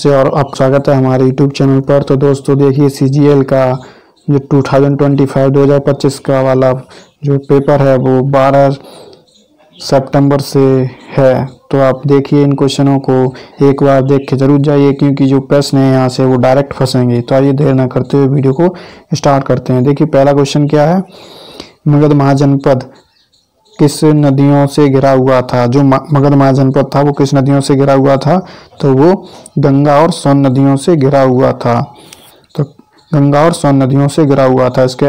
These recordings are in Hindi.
से और आपका स्वागत है हमारे YouTube चैनल पर। तो दोस्तों देखिए CGL का जो 2025 का वाला जो पेपर है वो 12 सितंबर से है। तो आप देखिए इन क्वेश्चनों को एक बार देख के जरूर जाइए, क्योंकि जो प्रश्न है यहाँ से वो डायरेक्ट फंसेंगे। तो आइए देर न करते हुए वीडियो को स्टार्ट करते हैं। देखिए पहला क्वेश्चन क्या है, मगध महाजनपद किस नदियों से घिरा हुआ था। जो मगध महाजनपद था वो किस नदियों से घिरा हुआ था, तो वो गंगा और सोन नदियों से घिरा हुआ था। तो गंगा और सोन नदियों से घिरा हुआ था। इसके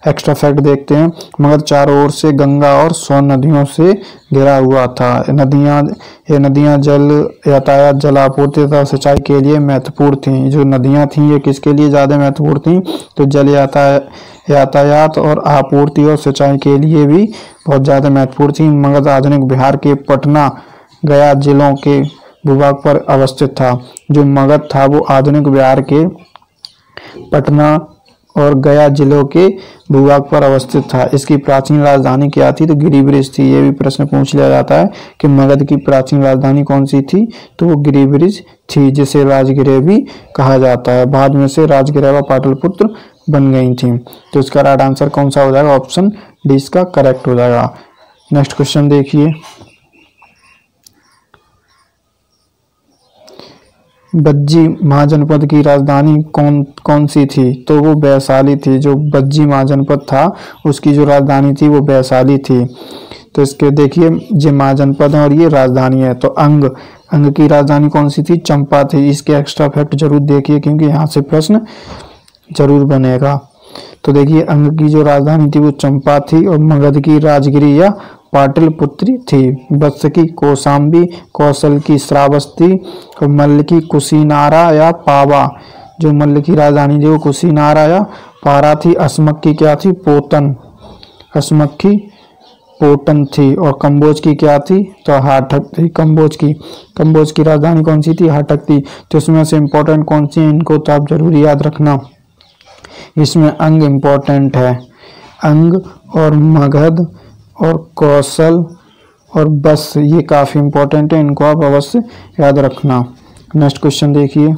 एक्स्ट्रा फैक्ट देखते हैं। मगध चारों ओर से गंगा और सोन नदियों से घिरा हुआ था। ये नदियां जल यातायात, जल आपूर्ति तथा सिंचाई के लिए महत्वपूर्ण थीं। जो नदियां थीं ये किसके लिए ज़्यादा महत्वपूर्ण थीं, तो जल यातायात और आपूर्ति और सिंचाई के लिए भी बहुत ज़्यादा महत्वपूर्ण थी। मगध आधुनिक बिहार के पटना गया जिलों के भूभाग पर अवस्थित था। जो मगध था वो आधुनिक बिहार के पटना और गया जिलों के भूभाग पर अवस्थित था। इसकी प्राचीन राजधानी क्या थी, तो गिरिब्रिज थी। ये भी प्रश्न पूछ लिया जाता है कि मगध की प्राचीन राजधानी कौन सी थी, तो वो गिरिब्रिज थी, जिसे राजगिरह भी कहा जाता है। बाद में से राजगिरह व पाटलिपुत्र बन गई थी। तो इसका राइट आंसर कौन सा हो जाएगा, ऑप्शन डी इसका करेक्ट हो जाएगा। नेक्स्ट क्वेश्चन देखिए, बज्जी महाजनपद की राजधानी कौन सी थी, तो वो वैशाली थी। जो बज्जी महाजनपद था उसकी जो राजधानी थी वो वैशाली थी। तो इसके देखिए ये महाजनपद है और ये राजधानी है। तो अंग की राजधानी कौन सी थी, चंपा थी। इसके एक्स्ट्रा फैक्ट जरूर देखिए, क्योंकि यहाँ से प्रश्न जरूर बनेगा। तो देखिए अंग की जो राजधानी थी वो चंपा थी और मगध की राजगिरी या पाटलिपुत्री थी। वत्स की कौशाम्बी, कौशल की श्रावस्ती और मल्ल की कुशीनारा या पावा। जो मल्ल की राजधानी थी वो कुशीनारा या पारा थी। असमक की क्या थी, पोतन। असमक की पोटन थी। और कंबोज की क्या थी, तो हाटक थी। कंबोज की राजधानी कौन सी थी, हाटक थी। तो इसमें से इम्पोर्टेंट कौन सी है, इनको तो आप जरूर याद रखना। इसमें अंग इम्पोर्टेंट है। अंग और मगध और कौशल और बस ये काफ़ी इम्पोर्टेंट है, इनको आप अवश्य याद रखना। नेक्स्ट क्वेश्चन देखिए,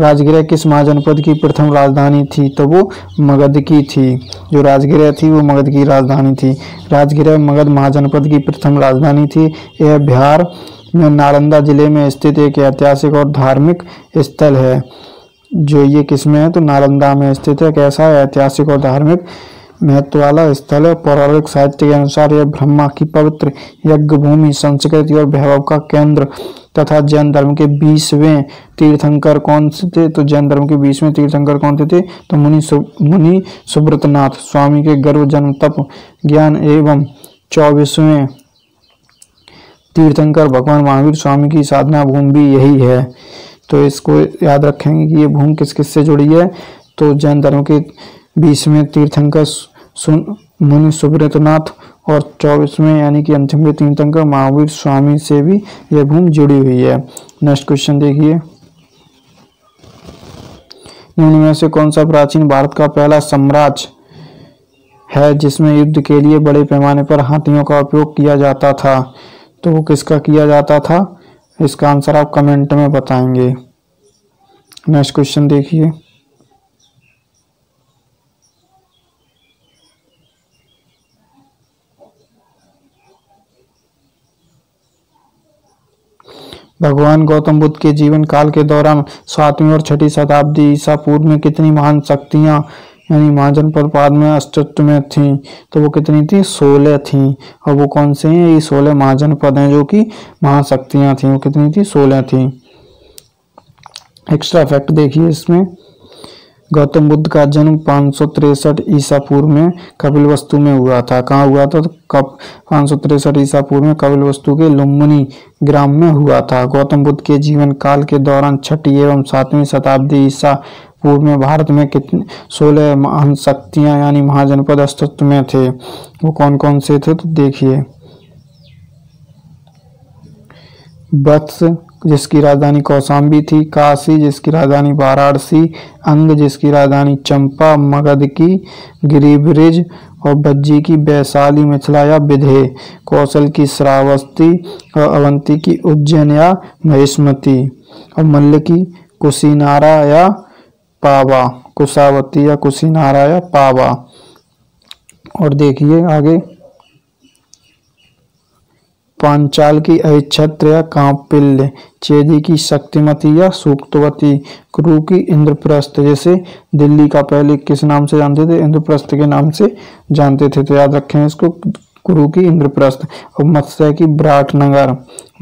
राजगिरह किस महाजनपद की प्रथम राजधानी थी, तो वो मगध की थी। जो राजगिरह थी वो मगध की राजधानी थी। राजगिरह मगध महाजनपद की प्रथम राजधानी थी। यह बिहार में नालंदा जिले में स्थित एक ऐतिहासिक और धार्मिक स्थल है। जो ये किसमें है, तो नालंदा में स्थित है। कैसा है, ऐतिहासिक और धार्मिक महत्व वाला स्थल है। पौराणिक साहित्य के अनुसार यह ब्रह्मा की पवित्र यज्ञ भूमि, संस्कृति और वैभव का केंद्र तथा जैन धर्म के 20वें तीर्थंकर कौन से थे, तो जैन धर्म के 20वें तीर्थंकर कौन थे, तो मुनि सुब्रतनाथ स्वामी के गर्भ, जन्म, तप, ज्ञान एवं 24वें तीर्थंकर भगवान महावीर स्वामी की साधना भूमि भी यही है। तो इसको याद रखेंगे कि ये भूमि किस किस से जुड़ी है, तो जैन धर्म के 20वें तीर्थंकर मुनि सुब्रतनाथ और 24वें यानी कि अंतिम तीर्थंकर महावीर स्वामी से भी यह भूमि जुड़ी हुई है। नेक्स्ट क्वेश्चन देखिए, निम्न में से कौन सा प्राचीन भारत का पहला साम्राज्य है जिसमें युद्ध के लिए बड़े पैमाने पर हाथियों का उपयोग किया जाता था, तो वो किसका किया जाता था, इसका आंसर आप कमेंट में बताएंगे। नेक्स्ट क्वेश्चन देखिए, भगवान गौतम बुद्ध के जीवन काल के दौरान 7वीं और 6ठी शताब्दी ईसा पूर्व में कितनी महान शक्तियां यानी महाजनपद में अस्तित्व में थीं, तो वो कितनी थी, 16 थीं। और वो कौन से हैं, ये 16 महाजनपद हैं जो कि महाशक्तियां थीं। वो कितनी थी, 16 थीं। एक्स्ट्रा फैक्ट देखिए इसमें, गौतम बुद्ध का जन्म 563 ईसा पूर्व में कपिलवस्तु में हुआ था। कहाँ हुआ था, तो 563 ईसा पूर्व में कपिलवस्तु के लुम्बिनी ग्राम में हुआ था। गौतम बुद्ध के जीवन काल के दौरान 6ठी एवं 7वीं शताब्दी ईसा पूर्व में भारत में कितने 16 महान शक्तियां यानी महाजनपद अस्तित्व में थे। वो कौन कौन से थे, तो देखिए वत्स, जिसकी राजधानी कौशाम्बी थी, काशी जिसकी राजधानी वाराणसी, अंग जिसकी राजधानी चंपा, मगध की गिरिब्रिज और बज्जी की वैशाली मिथिला या विधेय, कौशल की श्रावस्ती और अवंती की उज्जैन या महिष्मती, और मल्ल की कुशीनारा या पावा, कुशावती या कुशीनारा या पावा। और देखिए आगे, पांचाल की अहिच्छत्र या कांपिल्य, चेदी की शक्तिमती या सूक्तवती, कुरु की इंद्रप्रस्थ, जैसे दिल्ली का पहले किस नाम से जानते थे, इंद्रप्रस्थ के नाम से जानते थे, तो याद रखें इसको, कुरु की इंद्रप्रस्थ। और मत्स्य की विराटनगर,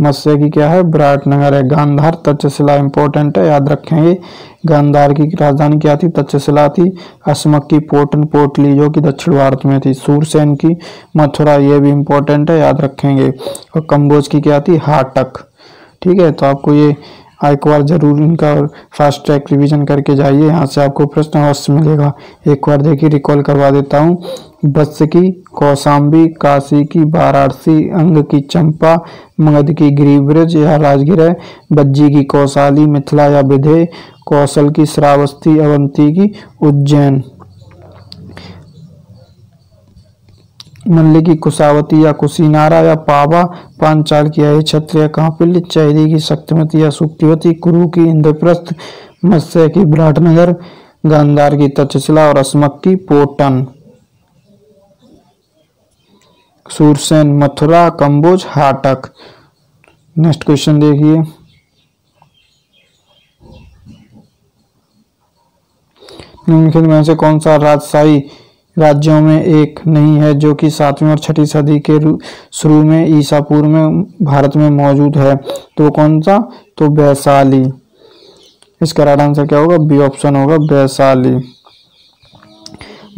मत्स्य की क्या है, विराटनगर है। गांधार तक्षशिला इंपॉर्टेंट है, याद रखेंगे। गांधार की राजधानी क्या थी, तक्षशिला थी। अस्मक की पोटन पोटली जो कि दक्षिण भारत में थी। सूरसेन की मथुरा, ये भी इंपॉर्टेंट है, याद रखेंगे। और कंबोज की क्या थी, हाटक। ठीक है, तो आपको ये एक बार जरूर इनका फास्ट ट्रैक रिवीजन करके जाइए, यहाँ से आपको प्रश्न अवश्य मिलेगा। एक बार देखिए, रिकॉल करवा देता हूँ। वत्स की कौशाम्बी, काशी की वाराणसी, अंग की चंपा, मगध की गिरिब्रिज या राजगिर, बज्जी की कौशाली मिथिला या विधेय, कौशल की श्रावस्ती, अवंती की उज्जैन, मल्ल की कुशावती या कुशीनारा या पावा, पांचाल की अहिच्छत्र या कांपिल्य, चैदी की शक्तिमती या सूक्तिवती, कुरु की इंद्रप्रस्थ, मत्स्य की विराटनगर, गांधार की तक्षशिला और अस्मक की पोटन, सूरसेन मथुरा, कंबोज हाटक। नेक्स्ट क्वेश्चन देखिए, निम्नलिखित में से कौन सा राजशाही राज्यों में एक नहीं है जो कि 7वीं और 6वीं सदी के शुरू में ईसा पूर्व में भारत में मौजूद है, तो कौन सा, तो वैशाली। इसका राइट आंसर क्या होगा, बी ऑप्शन होगा, वैशाली।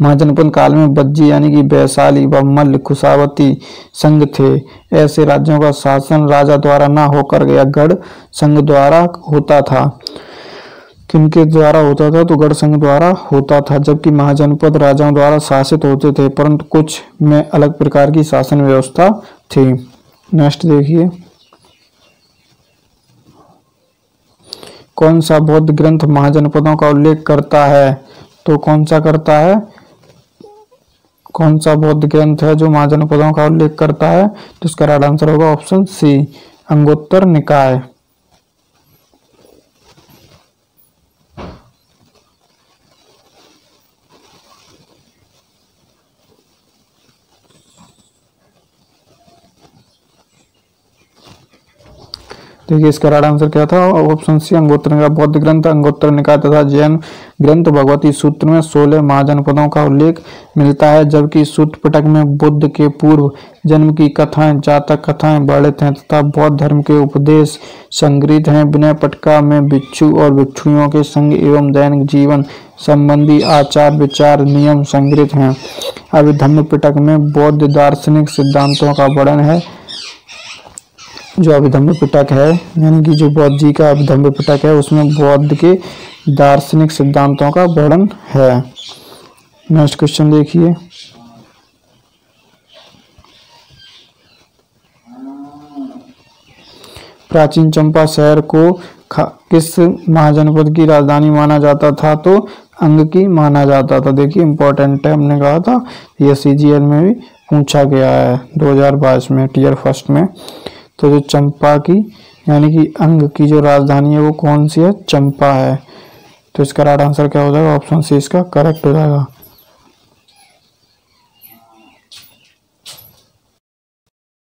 महाजनपद काल में बज्जी यानी कि वैशाली व मल्ल, कुशावती संघ थे। ऐसे राज्यों का शासन राजा द्वारा न होकर या गढ़ संघ द्वारा होता था। किनके द्वारा होता था, तो गढ़ संघ द्वारा होता था, जबकि महाजनपद राजाओं द्वारा शासित होते थे, परंतु कुछ में अलग प्रकार की शासन व्यवस्था थी। नेक्स्ट देखिए, कौन सा बौद्ध ग्रंथ महाजनपदों का उल्लेख करता है, तो कौन सा करता है, कौन सा बौद्ध ग्रंथ है जो महाजनपदों का उल्लेख करता है, तो इसका राइट आंसर होगा ऑप्शन सी, अंगुत्तर निकाय। देखिए इसका राइट आंसर क्या था, ऑप्शन सी, अंगुत्तर निकाय। बौद्ध ग्रंथ अंगुत्तर निकाय तथा जैन ग्रंथ भगवती सूत्र में 16 महाजनपदों का उल्लेख मिलता है, जबकि सूत्र पिटक में बुद्ध के पूर्व जन्म की कथाएं, जातक कथाएं वर्णित हैं तथा बौद्ध धर्म के उपदेश संग्रहित हैं। विनय पिटका में भिक्षु और भिक्षुणियों के संग एवं दैनिक जीवन संबंधी आचार विचार नियम संग्रहित हैं। अभिधम्म पिटक में बौद्ध दार्शनिक सिद्धांतों का वर्णन है। जो अभिधम्म पिटक है यानी कि जो बौद्ध जी का अभिधम्म पिटक है, उसमें बौद्ध के दार्शनिक सिद्धांतों का वर्णन है। नेक्स्ट क्वेश्चन देखिए, प्राचीन चंपा शहर को किस महाजनपद की राजधानी माना जाता था, तो अंग की माना जाता था। देखिए इंपॉर्टेंट है, हमने कहा था ये सीजीएल में भी पूछा गया है 2022 में टीयर फर्स्ट में। तो जो चंपा की यानी कि अंग की जो राजधानी है वो कौन सी है, चंपा है। तो इसका राइट आंसर क्या हो जाएगा, ऑप्शन सी इसका करेक्ट हो जाएगा।